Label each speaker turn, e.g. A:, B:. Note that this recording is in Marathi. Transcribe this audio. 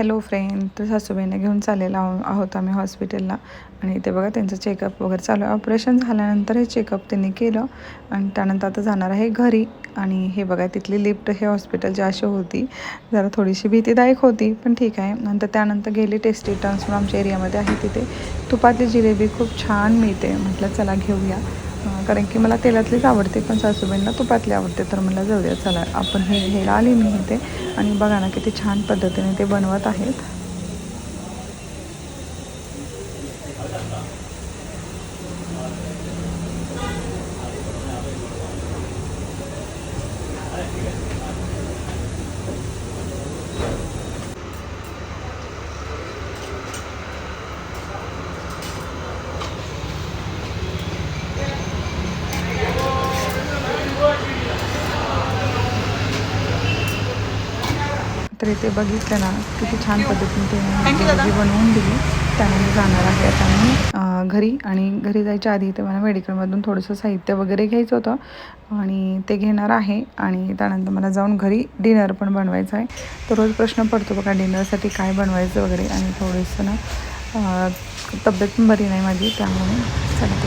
A: हॅलो फ्रेंड, तर सासूबाईंना घेऊन चाललेलो आहोत आम्ही हॉस्पिटलला. आणि ते बघा त्यांचं चेकअप वगैरे चालू आहे. ऑपरेशन झाल्यानंतर हे चेकअप त्यांनी केलं आणि त्यानंतर आता जाणार आहे घरी. आणि हे बघा तिथली लिफ्ट हे हॉस्पिटलची अशी होती, जरा थोडीशी भीतीदायक होती, पण ठीक आहे. त्यानंतर गेली टेस्टी टर्न्स म्हणून आमच्या एरियामध्ये आहे, तिथे तुपातली जिलेबी खूप छान मिळते. म्हटलं चला घेऊया, कारण की मला तेलातलीच आवडते, पण सासूबाईंना तुपातली आवडते. तर मला जाऊ द्या, चला आपण हे घ्यायला आली मी इथे. आणि बघा ना किती छान पद्धतीने ते बनवत आहेत. तर इथे बघितलं ना किती छान पद्धतीने ते जिलेबी बनवून दिली. त्यामुळे जाणार आहे आता मी घरी. आणि घरी जायच्या आधी ते मला मेडिकलमधून थोडंसं साहित्य वगैरे घ्यायचं होतं आणि ते घेणार आहे. आणि त्यानंतर मला जाऊन घरी डिनर पण बनवायचं आहे. तर रोज प्रश्न पडतो बघा डिनरसाठी काय बनवायचं वगैरे. आणि थोडंसं ना तब्येत पण बरी नाही माझी, त्यामुळे चला